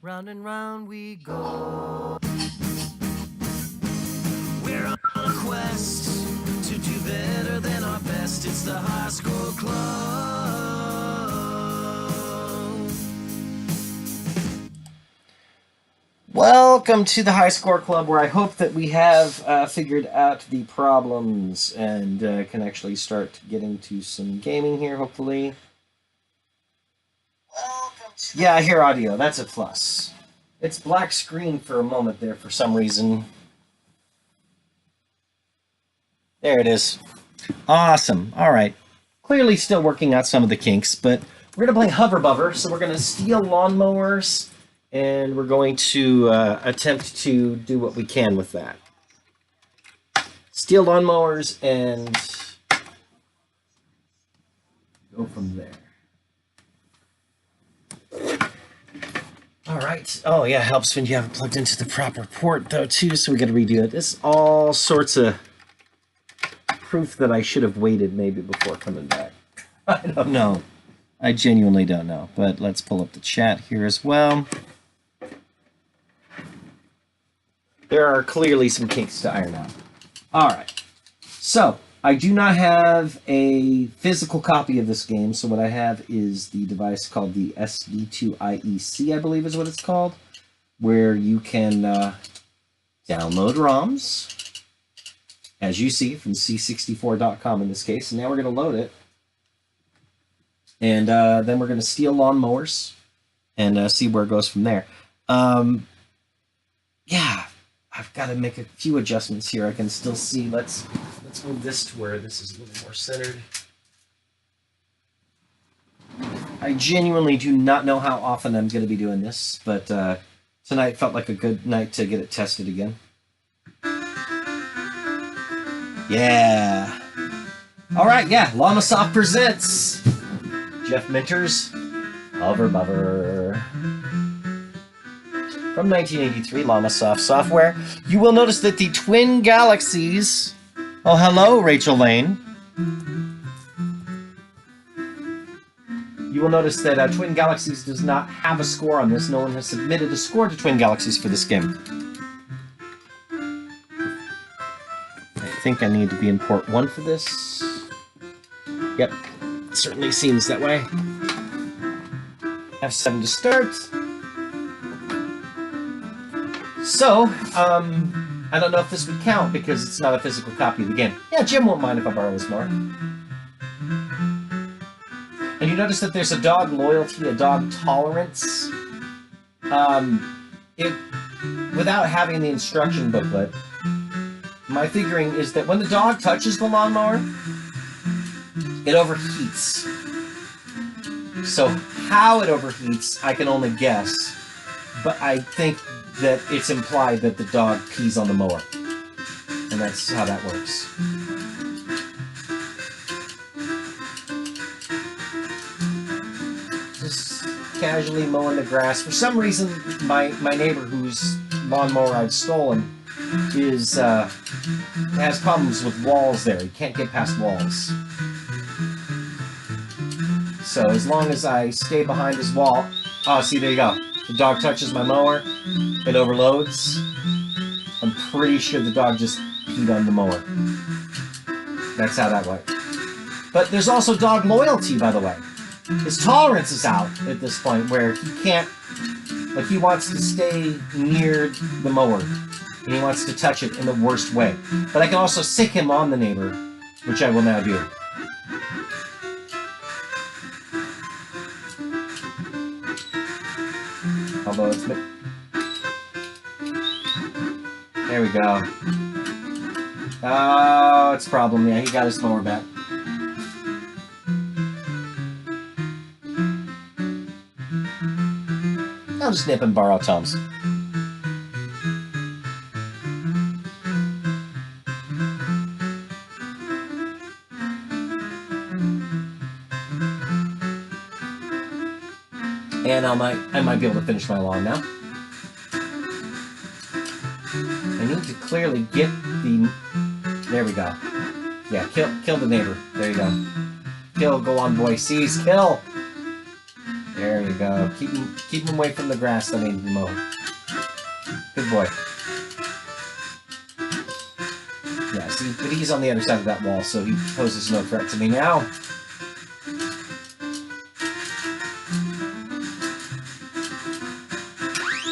Round and round we go. We're on a quest to do better than our best. It's the High Score Club. Welcome to the High Score Club, where I hope that we have figured out the problems and can actually start getting to some gaming here, hopefully. Yeah, I hear audio. That's a plus. It's black screen for a moment there for some reason. There it is. Awesome. All right. Clearly still working out some of the kinks, but we're going to play Hover Bovver, so we're going to steal lawnmowers, and we're going to attempt to do what we can with that. Steal lawnmowers and go from there. All right. Oh, yeah, helps when you have it plugged into the proper port, though, too, so we got to redo it. This is all sorts of proof that I should have waited maybe before coming back. I don't know. I genuinely don't know, but let's pull up the chat here as well. There are clearly some kinks to iron out. All right. So, I do not have a physical copy of this game, so what I have is the device called the SD2IEC, I believe is what it's called, where you can download ROMs, as you see, from c64.com in this case. And now we're going to load it. And then we're going to steal lawnmowers and see where it goes from there. Yeah, I've got to make a few adjustments here. I can still see. Let's move this to where this is a little more centered. I genuinely do not know how often I'm going to be doing this, but tonight felt like a good night to get it tested again. Yeah. All right, yeah. Llamasoft presents Jeff Minter's Hover Bovver. From 1983, Llamasoft software. You will notice that the twin galaxies... Oh, hello, Rachel Lane. You will notice that Twin Galaxies does not have a score on this. No one has submitted a score to Twin Galaxies for this game. I think I need to be in port 1 for this. Yep, it certainly seems that way. F7 to start. So, I don't know if this would count because it's not a physical copy of the game. Yeah, Jim won't mind if I borrow his mower. And you notice that there's a dog loyalty, a dog tolerance. Without having the instruction booklet, my figuring is that when the dog touches the lawnmower, it overheats. So how it overheats, I can only guess. But I think that it's implied that the dog pees on the mower. And that's how that works. Just casually mowing the grass. For some reason, my neighbor whose lawnmower I've stolen has problems with walls there. He can't get past walls. So as long as I stay behind his wall... Oh, see, there you go. The dog touches my mower, it overloads. I'm pretty sure the dog just peed on the mower. That's how that works. But there's also dog loyalty, by the way. His tolerance is out at this point, where he can't... Like, he wants to stay near the mower, and he wants to touch it in the worst way. But I can also sick him on the neighbor, which I will now do. Although it's... There we go. Oh, it's a problem. Yeah, he got his mower back. I'll just nip and borrow Tom's. And I might be able to finish my lawn now. I need to clearly get the... There we go. Yeah, kill the neighbor. There you go. Kill, go on, boy. Seize, kill! There you go. Keep him away from the grass that needs to be mowed. Good boy. Yeah, see, but he's on the other side of that wall, so he poses no threat to me now.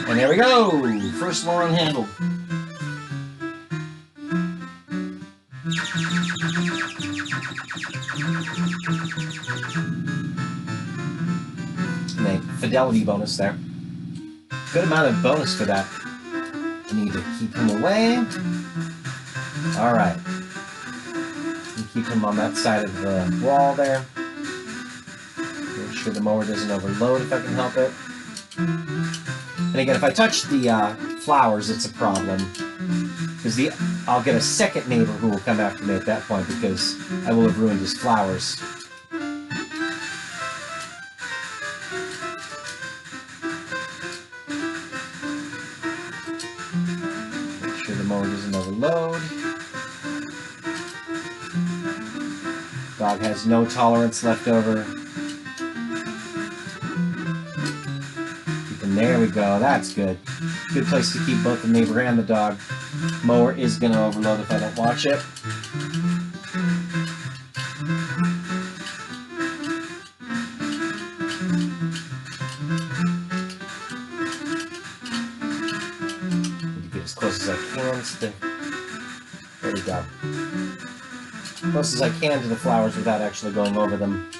And there we go! First lawn handled. And a fidelity bonus there. Good amount of bonus for that. I need to keep him away. Alright. Keep him on that side of the wall there. Make sure the mower doesn't overload if I can help it. And again, if I touch the flowers, it's a problem. Because I'll get a second neighbor who will come after me at that point because I will have ruined his flowers. Make sure the mower doesn't overload. Dog has no tolerance left over. There we go, that's good. Good place to keep both the neighbor and the dog. Mower is going to overload if I don't watch it. Need to get as close as I can to the... There we go. Close as I can to the flowers without actually going over them.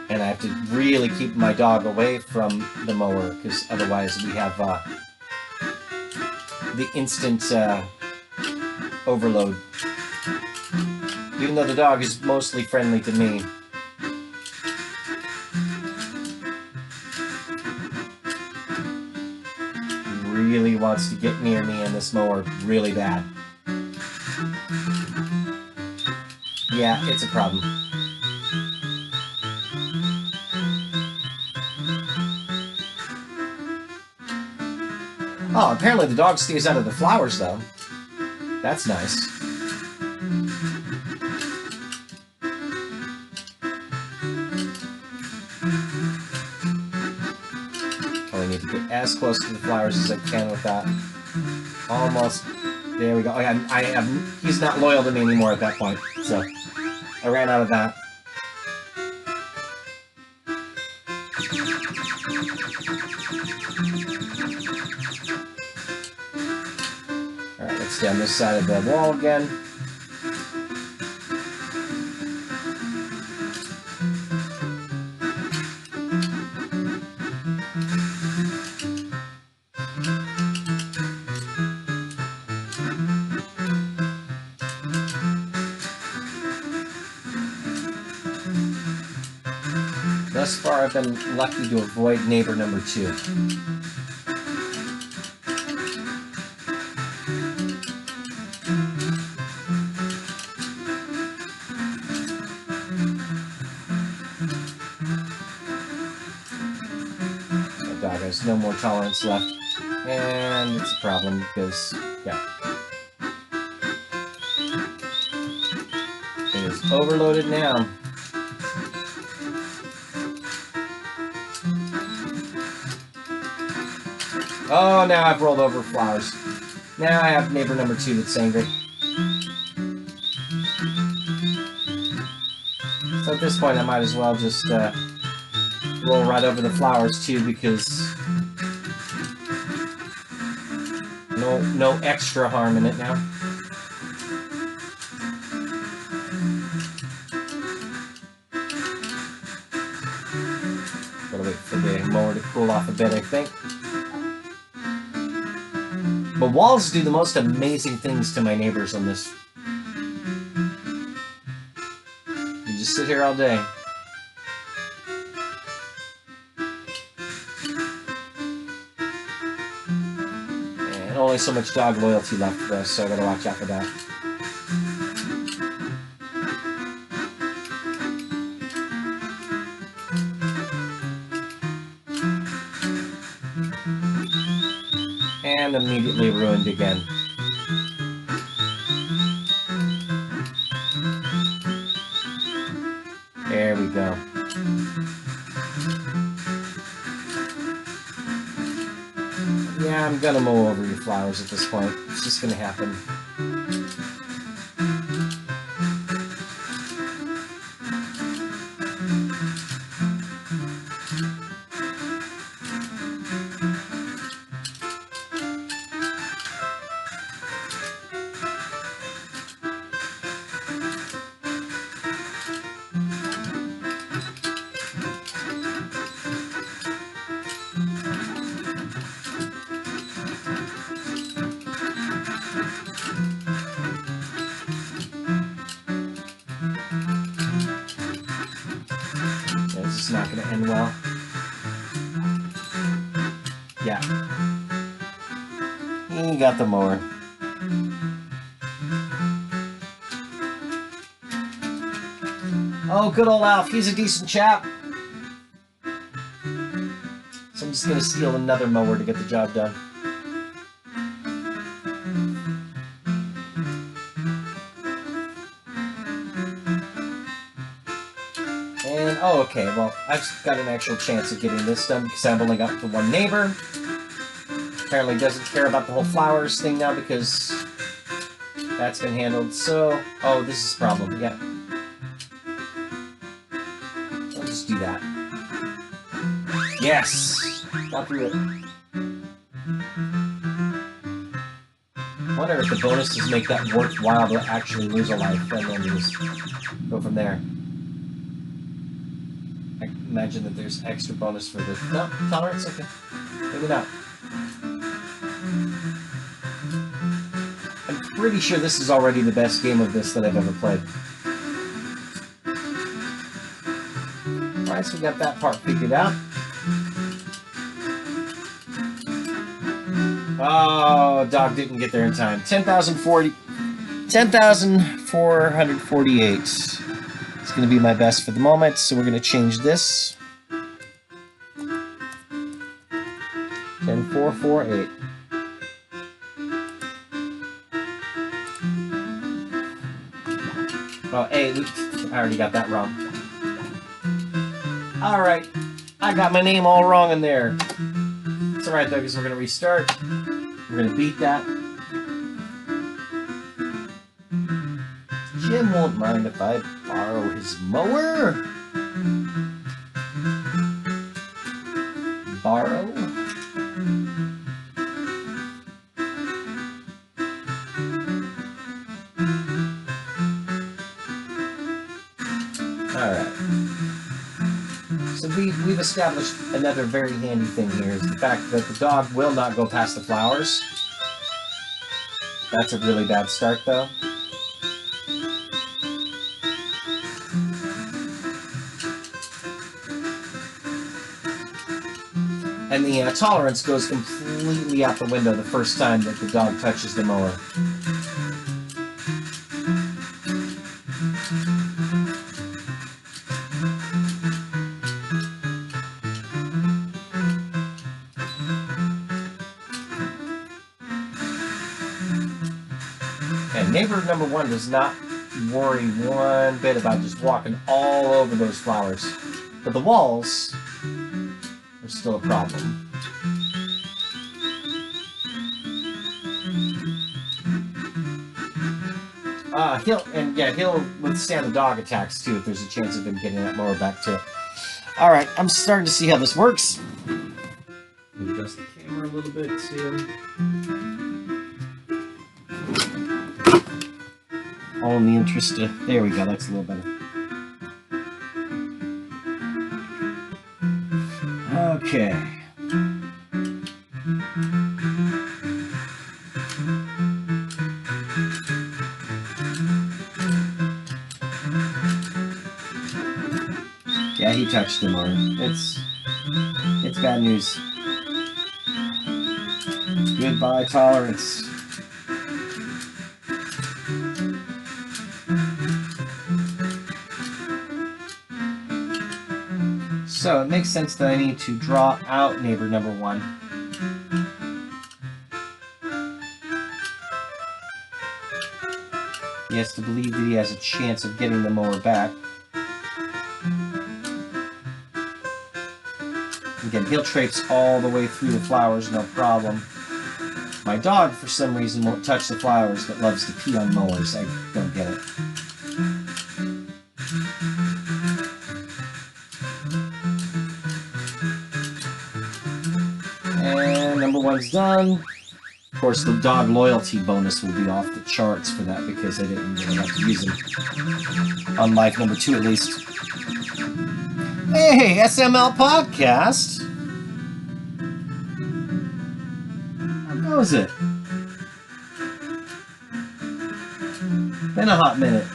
And I have to really keep my dog away from the mower, because otherwise we have the instant overload. Even though the dog is mostly friendly to me. He really wants to get near me in this mower really bad. Yeah, it's a problem. Oh, apparently the dog stays out of the flowers, though. That's nice. I need to get as close to the flowers as I can with that. Almost. There we go. He's not loyal to me anymore at that point, so I ran out of that. Alright, let's stay on this side of the wall again. Thus far, I've been lucky to avoid neighbor number 2. The dog has no more tolerance left, and it's a problem because, yeah. It is overloaded now. Oh, now I've rolled over flowers. Now I have neighbor number 2 that's angry. So at this point I might as well just roll right over the flowers too, because no extra harm in it now. Gotta wait for the mower to cool off a bit, I think. But walls do the most amazing things to my neighbors on this. You just sit here all day. And only so much dog loyalty left for us, so I gotta watch out for that. And immediately ruined again. go. Yeah, I'm gonna mow over your flowers at this point. It's just gonna happen. It's just not going to end well. Yeah. You got the mower. Oh, good old Alf. He's a decent chap. So I'm just going to steal another mower to get the job done. And, oh, okay, well, I've got an actual chance of getting this done because I've only got the one neighbor. Apparently doesn't care about the whole flowers thing now because that's been handled. So, oh, this is a problem, yeah. I'll just do that. Yes! Got through it. I wonder if the bonuses make that worthwhile to actually lose a life and then just go from there. I imagine that there's extra bonus for this. No, tolerance? Okay. Maybe not. I'm pretty sure this is already the best game of this that I've ever played. Alright, so we got that part figured out. Oh, dog didn't get there in time. 10,448. It's going to be my best for the moment, so we're going to change this. 10,448. Oh, hey, I already got that wrong. Alright, I got my name all wrong in there. It's alright though, because we're going to restart. We're going to beat that. Jim won't mind if I borrow his mower. Borrow. Alright. So we've established another very handy thing here is the fact that the dog will not go past the flowers. That's a really bad start though. And the tolerance goes completely out the window the first time that the dog touches the mower. And neighbor number one does not worry one bit about just walking all over those flowers. But the walls are still a problem. He'll withstand the dog attacks too if there's a chance of him getting that mower back too. Alright, I'm starting to see how this works. Adjust the camera a little bit too. All in the interest of... There we go, that's a little better. Okay. Yeah, he touched him on. It's bad news. Goodbye, tolerance. So it makes sense that I need to draw out neighbor number one. He has to believe that he has a chance of getting the mower back. Again, he'll traipse all the way through the flowers, no problem. My dog, for some reason, won't touch the flowers, but loves to pee on mowers. I don't get it. And number 1's done. Of course, the dog loyalty bonus will be off the charts for that because I didn't really have to use him on life number 2 at least. Hey, SML Podcast! How goes it? Been a hot minute.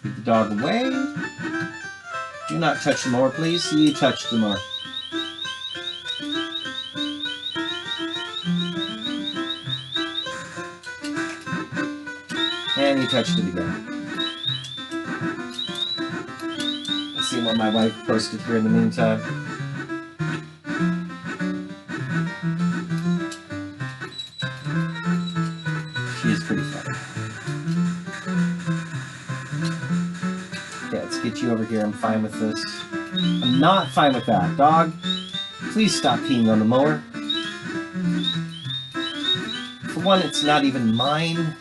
Keep the dog away. Do not touch the mower, please. You touched the mower. And he touched it again. Let's see what my wife posted here in the meantime. She is pretty funny. Yeah, let's get you over here. I'm fine with this. I'm not fine with that. Dog, please stop peeing on the mower. For one, it's not even mine.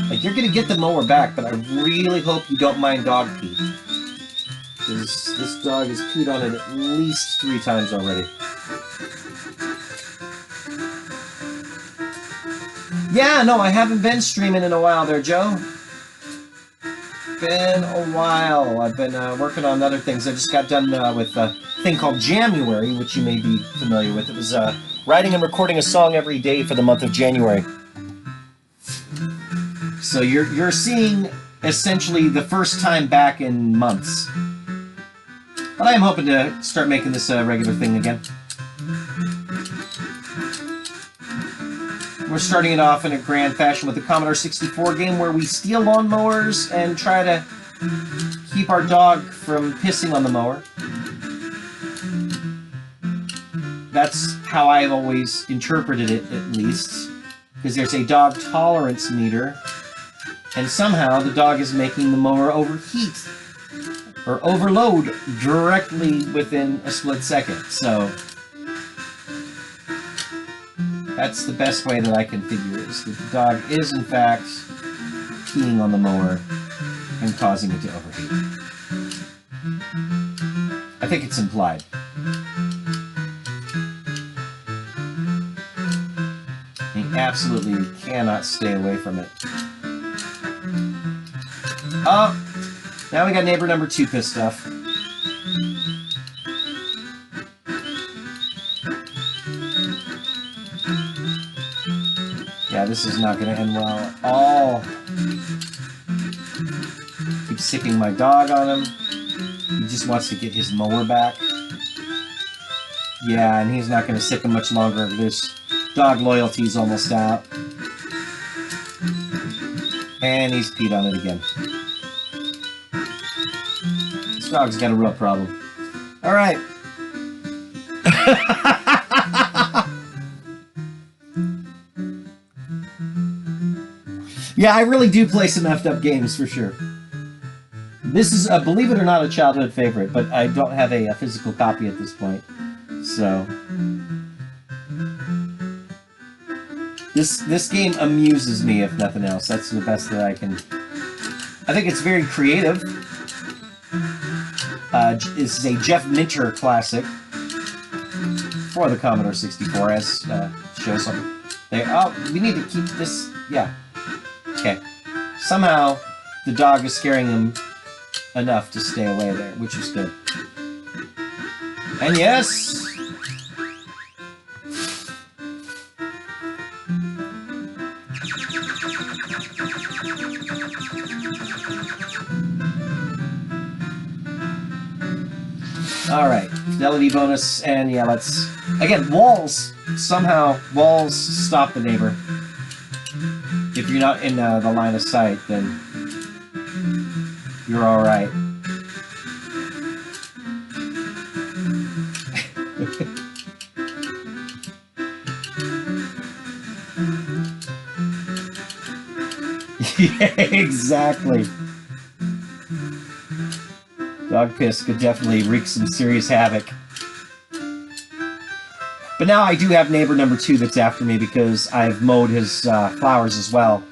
Like, you're gonna get the mower back, but I really hope you don't mind dog pee. Because this dog has peed on it at least 3 times already. Yeah, no, I haven't been streaming in a while there, Joe. Been a while. I've been working on other things. I just got done with a thing called January, which you may be familiar with. It was writing and recording a song every day for the month of January. So you're seeing essentially the first time back in months. But I am hoping to start making this a regular thing again. We're starting it off in a grand fashion with the Commodore 64 game where we steal lawnmowers and try to keep our dog from pissing on the mower. That's how I've always interpreted it, at least. Because there's a dog tolerance meter, and somehow the dog is making the mower overheat or overload directly within a split second. So that's the best way that I can figure it, is that the dog is in fact peeing on the mower and causing it to overheat. I think it's implied. He absolutely cannot stay away from it. Oh, now we got neighbor number 2 pissed off. Yeah, this is not going to end well at all. Keep sicking my dog on him. He just wants to get his mower back. Yeah, and he's not going to sick him much longer. This dog loyalty is almost out. And he's peed on it again. This dog's got a real problem. Alright. Yeah, I really do play some effed up games, for sure. This is, believe it or not, a childhood favorite, but I don't have a physical copy at this point. So this game amuses me, if nothing else. That's the best that I can. I think it's very creative. This is a Jeff Minter classic for the Commodore 64. As shows something. Oh, we need to keep this. Yeah. Okay. Somehow the dog is scaring him enough to stay away there, which is good. And yes. Alright, fidelity bonus, and yeah, let's... Again, walls. Somehow, walls stop the neighbor. If you're not in the line of sight, then you're alright. Yeah, exactly. Dog piss could definitely wreak some serious havoc. But now I do have neighbor number 2 that's after me because I've mowed his flowers as well.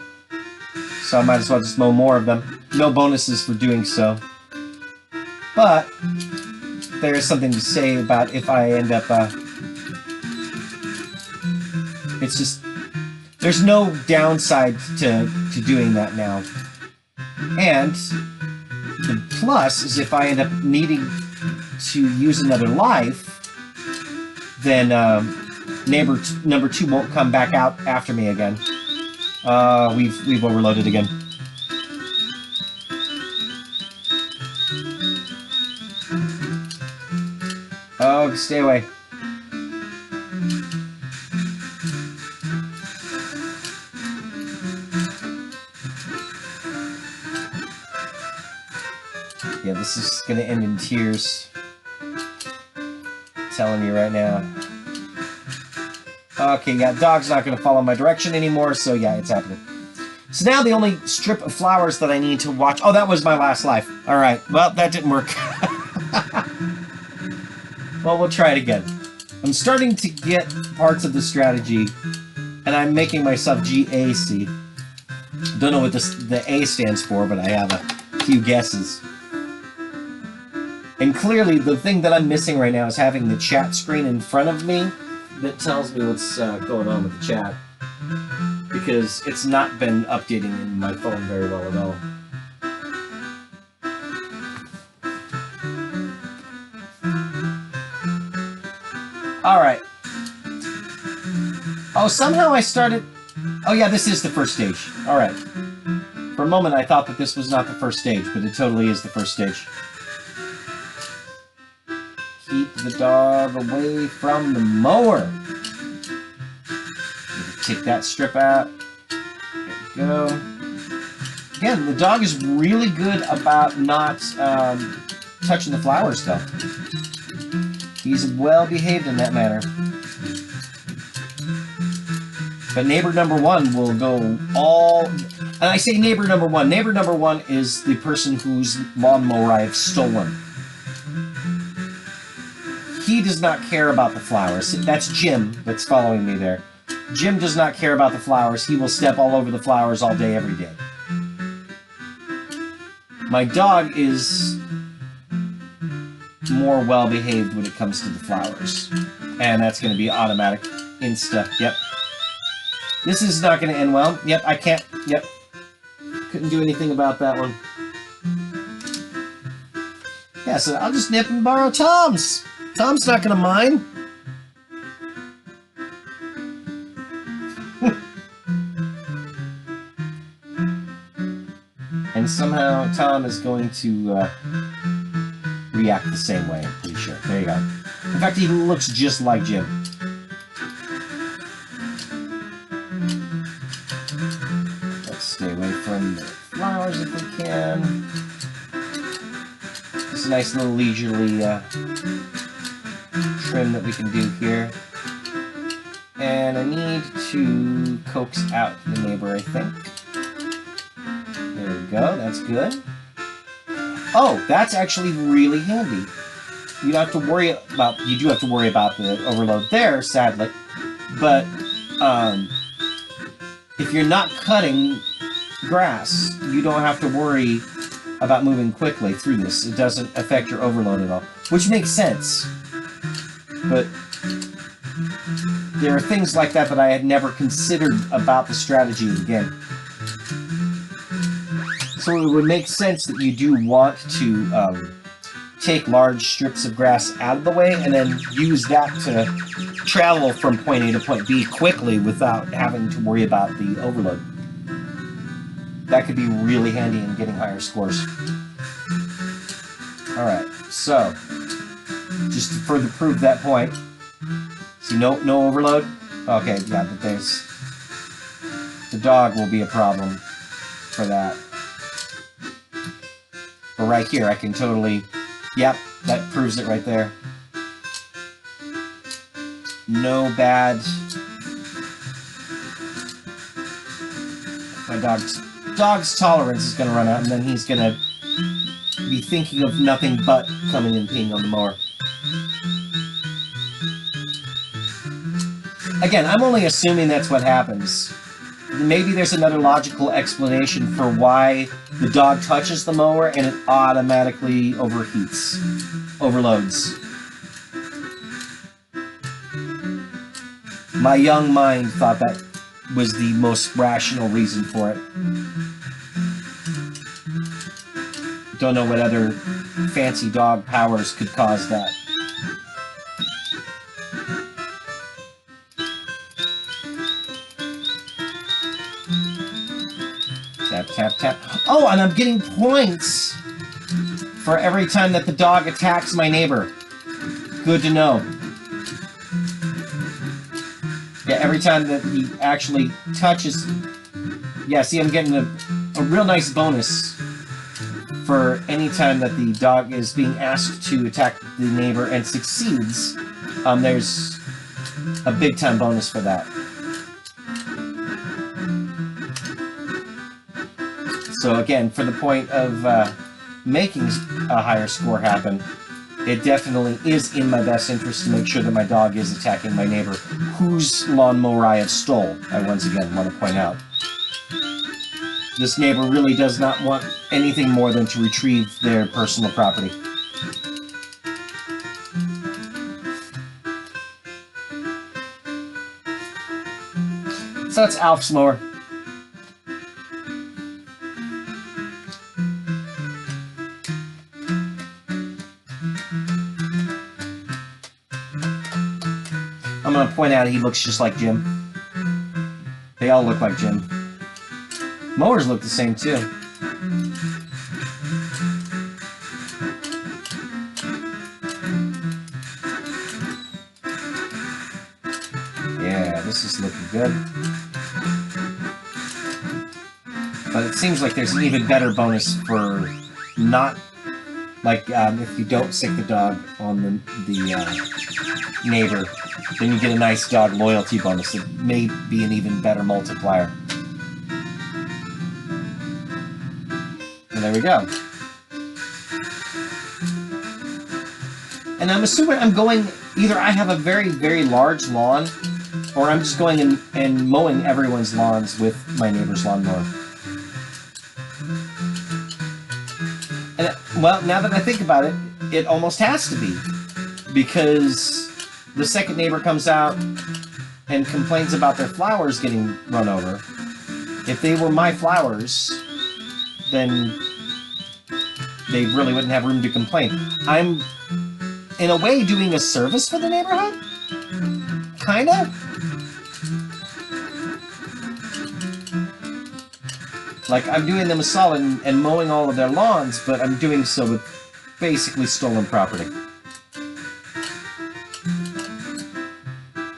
So I might as well just mow more of them. No bonuses for doing so. But there is something to say about if I end up... it's just... There's no downside to doing that now. And the plus is if I end up needing to use another life, then neighbor number 2 won't come back out after me again. We've overloaded again. Oh, stay away. Yeah, this is gonna end in tears. I'm telling you right now. Okay, yeah, dog's not gonna follow my direction anymore, so yeah, it's happening. So now the only strip of flowers that I need to watch... Oh, that was my last life. Alright, well, that didn't work. Well, we'll try it again. I'm starting to get parts of the strategy, and I'm making myself GAC. Don't know what the A stands for, but I have a few guesses. And clearly, the thing that I'm missing right now is having the chat screen in front of me that tells me what's going on with the chat. Because it's not been updating in my phone very well at all. Alright. Oh, somehow I started... Oh yeah, this is the first stage. Alright. For a moment I thought that this was not the first stage, but it totally is the first stage. Keep the dog away from the mower. Take that strip out. There we go. Again, the dog is really good about not touching the flowers, though. He's well behaved in that manner. But neighbor number 1 will go all... And I say neighbor number 1. Neighbor number 1 is the person whose lawnmower I have stolen. He does not care about the flowers. That's Jim that's following me there. Jim does not care about the flowers. He will step all over the flowers all day, every day. My dog is more well-behaved when it comes to the flowers. And that's going to be automatic. Insta. Yep. This is not going to end well. Yep, I can't. Yep. Couldn't do anything about that one. Yeah, so I'll just nip and borrow Tom's. Tom's not going to mind. And somehow Tom is going to react the same way, I'm pretty sure. There you go. In fact, he looks just like Jim. Let's stay away from the flowers if we can. It's a nice little leisurely trim that we can do here. And I need to coax out the neighbor, I think. There we go, that's good. Oh, that's actually really handy. You don't have to worry about... You do have to worry about the overload there, sadly. But, if you're not cutting grass, you don't have to worry about moving quickly through this. It doesn't affect your overload at all. Which makes sense. But there are things like that that I had never considered about the strategy of the game. So it would make sense that you do want to take large strips of grass out of the way and then use that to travel from point A to point B quickly without having to worry about the overload. That could be really handy in getting higher scores. Alright, so just to further prove that point, see no overload? Okay, yeah, but there's... The dog will be a problem for that. But right here, I can totally... Yep, that proves it right there. No bad... My dog's dog's tolerance is going to run out, and then he's going to be thinking of nothing but coming and peeing on the mower. Again, I'm only assuming that's what happens. Maybe there's another logical explanation for why the dog touches the mower and it automatically overheats, overloads. My young mind thought that was the most rational reason for it. Don't know what other fancy dog powers could cause that. Tap, tap, tap. Oh, and I'm getting points for every time that the dog attacks my neighbor. Good to know. Yeah, every time that he actually touches... Yeah, see, I'm getting a real nice bonus for any time that the dog is being asked to attack the neighbor and succeeds. There's a big-time bonus for that. So again, for the point of making a higher score happen, it definitely is in my best interest to make sure that my dog is attacking my neighbor, whose lawnmower I have stole, I once again want to point out. This neighbor really does not want anything more than to retrieve their personal property. So that's Alf's mower. I'm going to point out he looks just like Jim. They all look like Jim. Mowers look the same too. Yeah, this is looking good. But it seems like there's an even better bonus for not, like, if you don't sick the dog on the neighbor, then you get a nice dog loyalty bonus that may be an even better multiplier. And there we go. And I'm assuming I'm going, either I have a very, very large lawn, or I'm just going and mowing everyone's lawns with my neighbor's lawnmower. And, well, now that I think about it, it almost has to be. Because the second neighbor comes out and complains about their flowers getting run over. If they were my flowers, then they really wouldn't have room to complain. I'm, in a way, doing a service for the neighborhood? Kinda? Like, I'm doing them a solid and mowing all of their lawns, but I'm doing so with basically stolen property.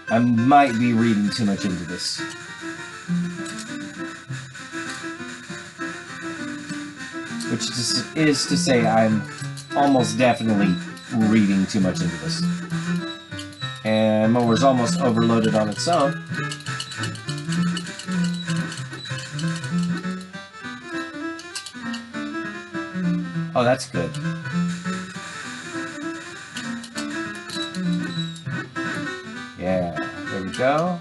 I might be reading too much into this. Which is to say, I'm almost definitely reading too much into this. And mower's almost overloaded on its own. Oh, that's good. Yeah, there we go.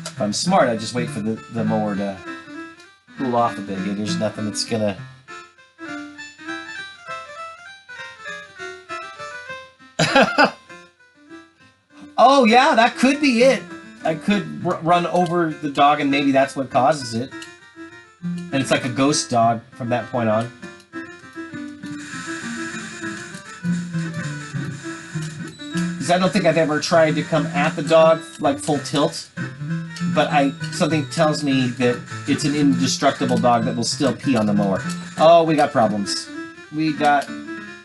If I'm smart, I just wait for the mower to cool off a bit. Yeah, there's nothing that's gonna... Oh yeah, that could be it. I could run over the dog and maybe that's what causes it. And it's like a ghost dog from that point on. Because I don't think I've ever tried to come at the dog like full tilt. But something tells me that it's an indestructible dog that will still pee on the mower. Oh, we got problems. We got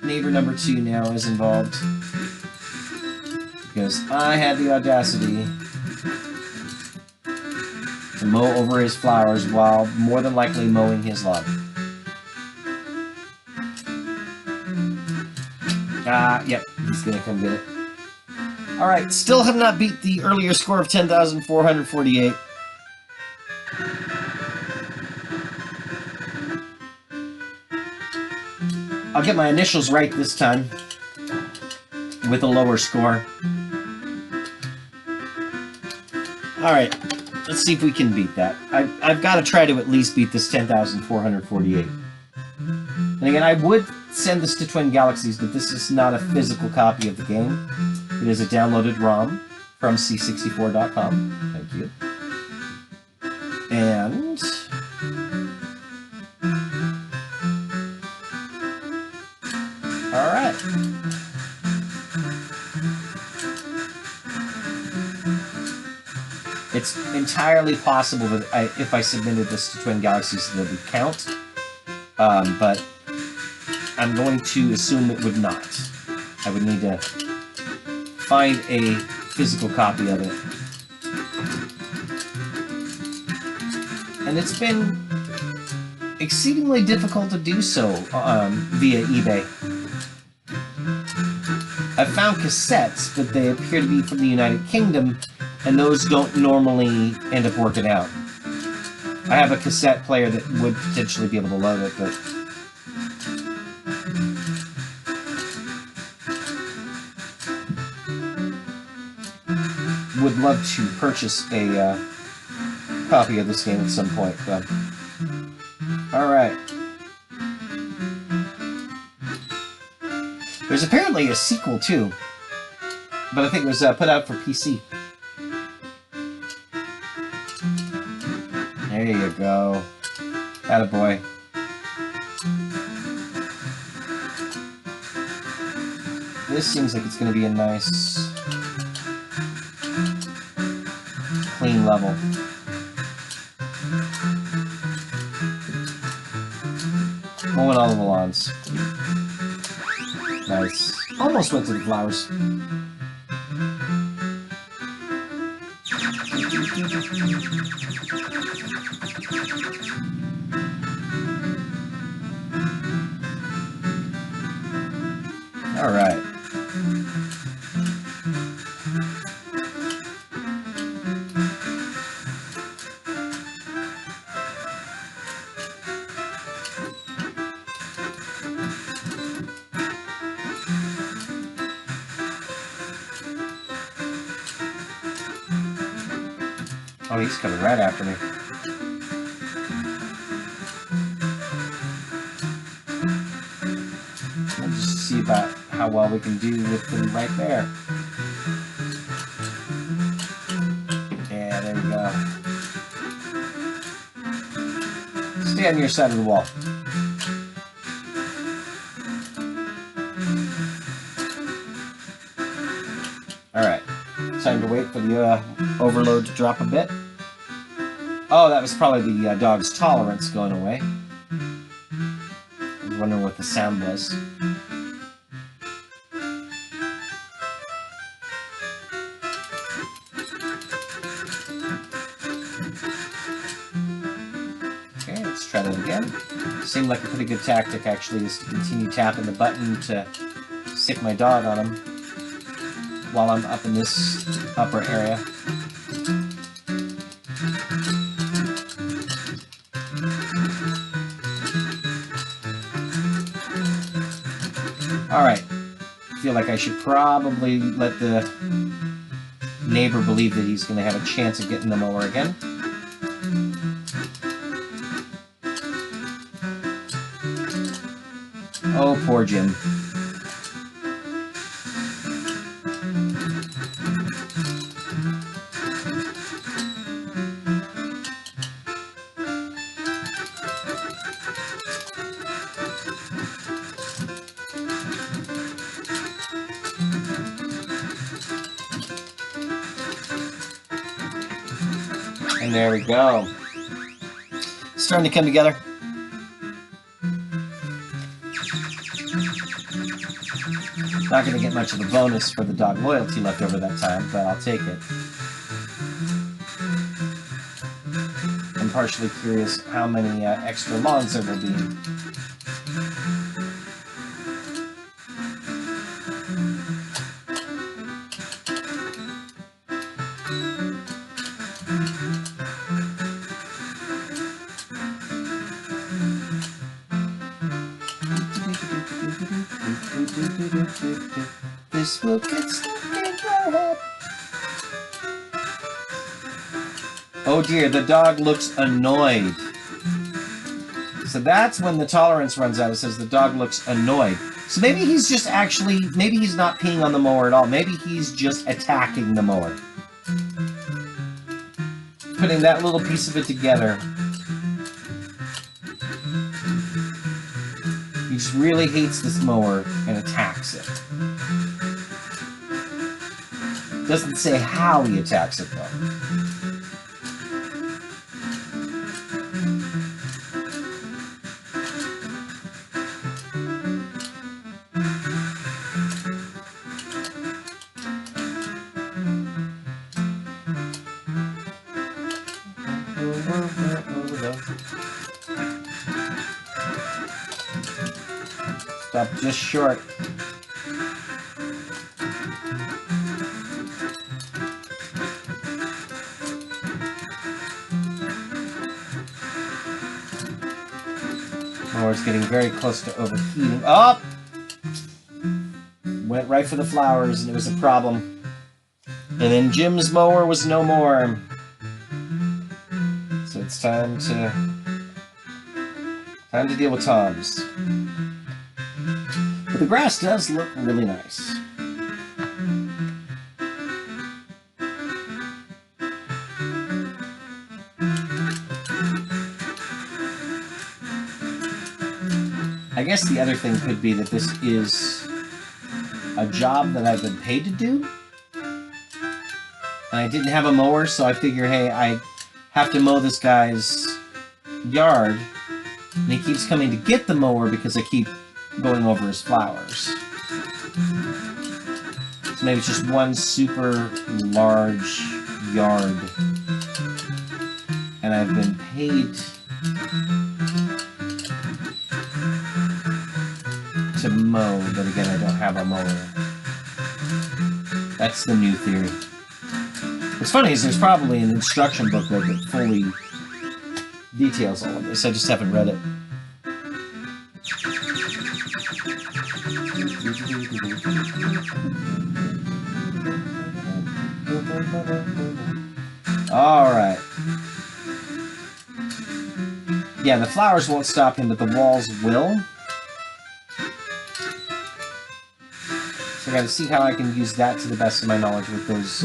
neighbor number 2 now is involved. Because I had the audacity to mow over his flowers while more than likely mowing his lawn. Yep, he's gonna come get it. Alright, still have not beat the earlier score of 10,448. I'll get my initials right this time with a lower score. Alright, let's see if we can beat that. I've got to try to at least beat this 10,448. And again, I would send this to Twin Galaxies, but this is not a physical copy of the game. It is a downloaded ROM from c64.com. Thank you. And alright. It's entirely possible that if I submitted this to Twin Galaxies, that it would count. But I'm going to assume it would not. I would need to find a physical copy of it. And it's been exceedingly difficult to do so via eBay. I've found cassettes, but they appear to be from the United Kingdom, and those don't normally end up working out. I have a cassette player that would potentially be able to load it, but would love to purchase a copy of this game at some point. Alright. There's apparently a sequel, too. But I think it was put out for PC. There you go. Attaboy. This seems like it's going to be a nice, clean level. Mowing all the lawns. Nice. Almost went to the flowers. All right. Oh, he's coming right after me. We'll just see about how well we can do with them right there. Yeah, there we go. Stay on your side of the wall. Alright. Time to wait for the overload to drop a bit. Oh, that was probably the dog's tolerance going away. I was wondering what the sound was. Okay, let's try that again. Seemed like a pretty good tactic, actually, is to continue tapping the button to stick my dog on him while I'm up in this upper area. Alright, I feel like I should probably let the neighbor believe that he's going to have a chance of getting the mower again. Oh, poor Jim. And there we go. Starting to come together. Not going to get much of a bonus for the dog loyalty left over that time, but I'll take it. I'm partially curious how many extra lawns there will be. This will get stuck in your head. Oh dear, the dog looks annoyed. So that's when the tolerance runs out. It says the dog looks annoyed. So maybe he's just actually, maybe he's not peeing on the mower at all. Maybe he's just attacking the mower. Putting that little piece of it together. He just really hates this mower and attacks it. Doesn't say how he attacks it, though. Stop just short. Oh, it's getting very close to overheating. Oh! Went right for the flowers and it was a problem. And then Jim's mower was no more. So it's time to deal with Tom's. But the grass does look really nice. I guess the other thing could be that this is a job that I've been paid to do. And I didn't have a mower, so I figure, hey, I have to mow this guy's yard. And he keeps coming to get the mower because I keep going over his flowers. So maybe it's just one super large yard. And I've been paid to mow, but again, I don't have a mower. That's the new theory. What's funny is there's probably an instruction booklet that fully details all of this. I just haven't read it. Alright. Yeah, the flowers won't stop him, but the walls will. So I gotta see how I can use that to the best of my knowledge with those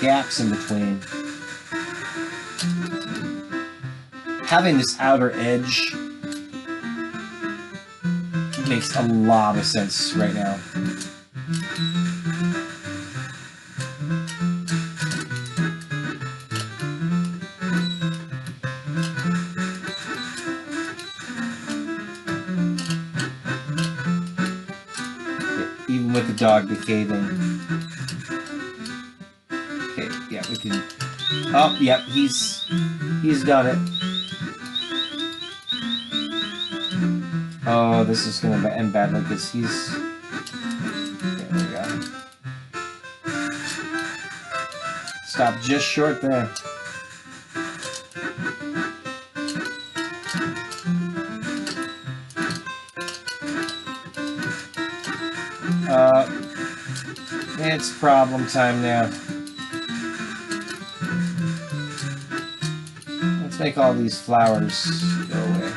gaps in between. Having this outer edge makes a lot of sense right now. Even with the dog behaving. Okay, yeah, we can... Oh, yep, he's done it. Oh, this is gonna end badly because he's... Yeah, there we go. Stop just short there. It's problem time now. Let's make all these flowers go away.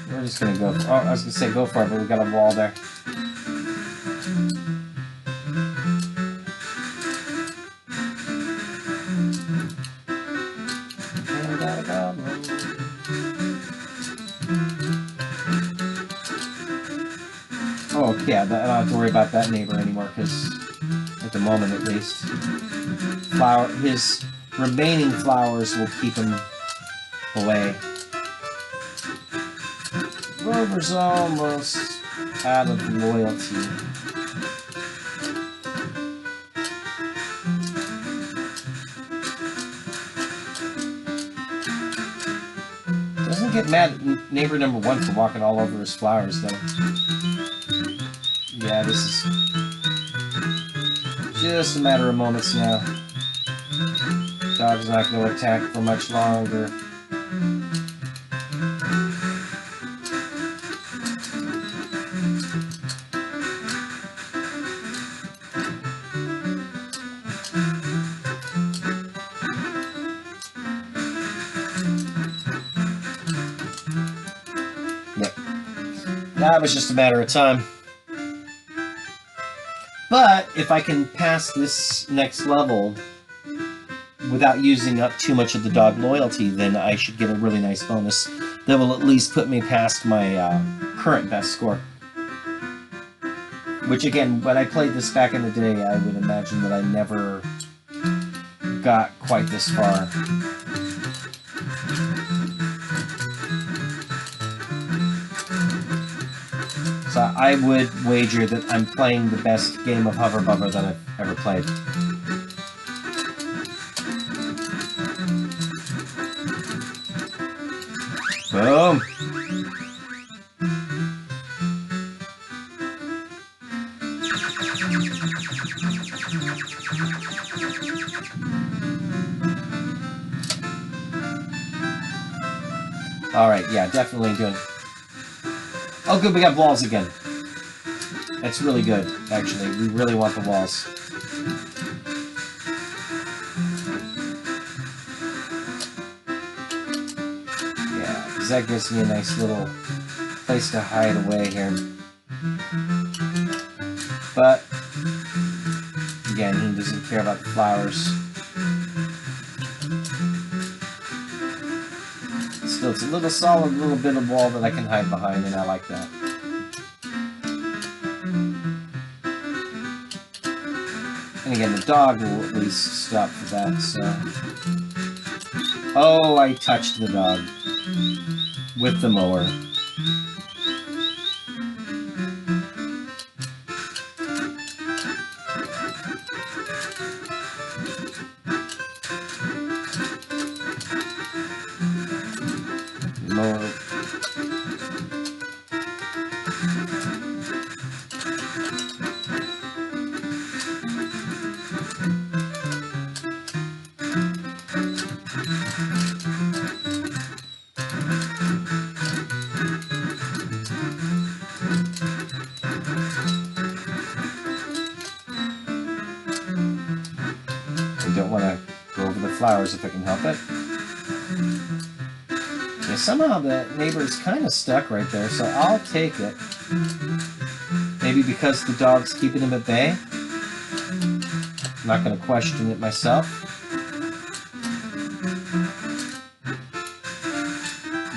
We're just gonna go for, oh, I was gonna say go for it, but we got a wall there. Oh, yeah, I don't have to worry about that neighbor anymore, because, at the moment at least, his remaining flowers will keep him away. Bovver's almost out of loyalty. Doesn't get mad at neighbor number one for walking all over his flowers, though. Yeah, this is just a matter of moments now. Dog's not going to attack for much longer. That was just a matter of time. But if I can pass this next level without using up too much of the dog loyalty, then I should get a really nice bonus that will at least put me past my current best score. Which again, when I played this back in the day, I would imagine that I never got quite this far. So I would wager that I'm playing the best game of Hover Bovver that I've ever played. Boom! Alright, yeah, definitely doing... Oh good, we got walls again. That's really good, actually. We really want the walls. Yeah, because that gives me a nice little place to hide away here. But, again, he doesn't care about the flowers. Still, it's a little solid little bit of wall that I can hide behind, and I like that. And again, the dog will at least stop for that, so... Oh, I touched the dog with the mower. Mower. I don't want to go over the flowers if I can help it. Yeah, somehow the neighbor is kind of stuck right there, so I'll take it. Maybe because the dog's keeping him at bay. I'm not going to question it myself.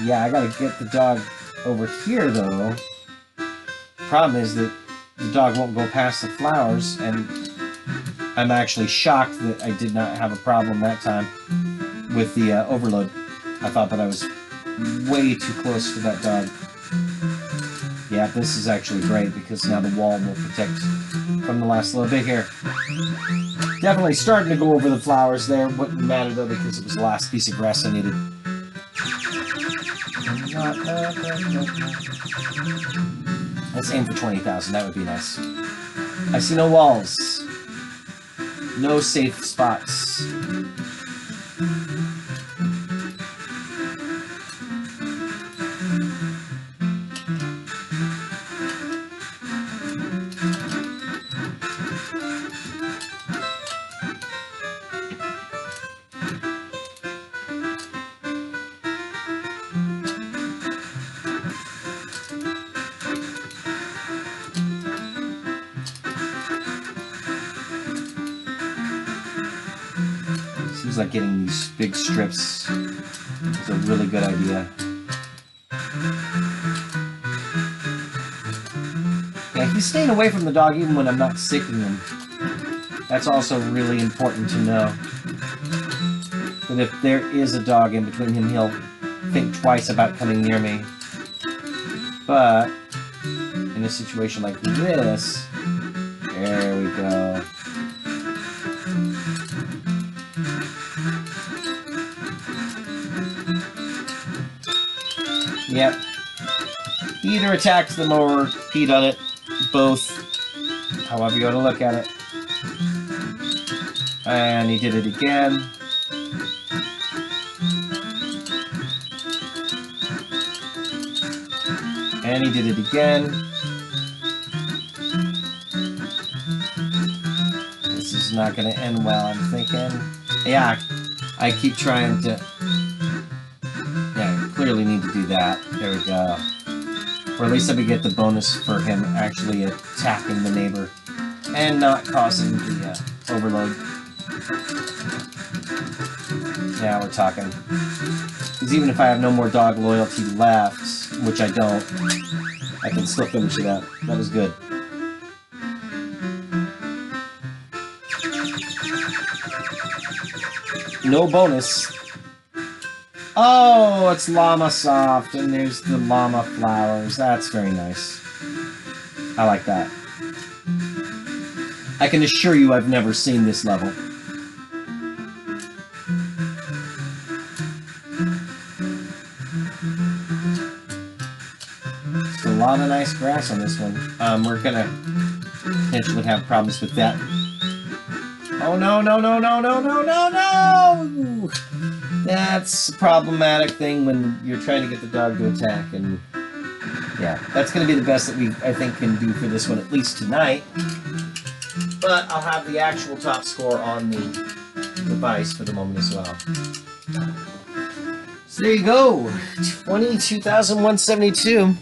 Yeah, I gotta get the dog over here, though. Problem is that the dog won't go past the flowers, and I'm actually shocked that I did not have a problem that time with the overload. I thought that I was way too close to that dog. Yeah, this is actually great, because now the wall will protect from the last little bit here. Definitely starting to go over the flowers there. Wouldn't matter, though, because it was the last piece of grass I needed. Let's aim for 20,000. That would be nice. I see no walls. No safe spots. Seems like getting these big strips is a really good idea. Yeah, he's staying away from the dog even when I'm not sicking him. That's also really important to know. That if there is a dog in between him, he'll think twice about coming near me. But in a situation like this, there we go. Yep. He either attacked them or peed on it. Both. However you want to look at it. And he did it again. And he did it again. This is not going to end well, I'm thinking. Yeah, I keep trying to... Yeah, clearly need to do that. There we go. Or at least I would get the bonus for him actually attacking the neighbor and not causing the overload. Yeah, we're talking. Because even if I have no more dog loyalty left, which I don't, I can still finish it up. That was good. No bonus. Oh, it's Llama Soft, and there's the llama flowers. That's very nice. I like that. I can assure you I've never seen this level. There's a lot of nice grass on this one. We're gonna potentially have problems with that. Oh no, no, no, no, no, no, no, no! That's a problematic thing when you're trying to get the dog to attack, and yeah, that's going to be the best that we, I think, can do for this one, at least tonight. But I'll have the actual top score on the device for the moment as well. So there you go, 22,172.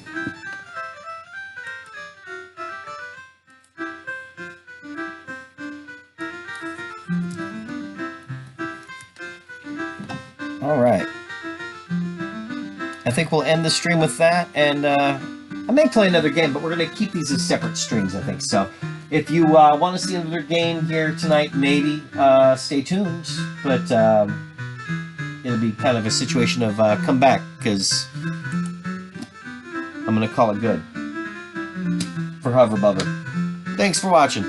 Alright. I think we'll end the stream with that, and I may play another game, but we're going to keep these as separate streams, I think. So if you want to see another game here tonight, maybe stay tuned, but it'll be kind of a situation of come back, because I'm going to call it good for Hover Bovver. Thanks for watching.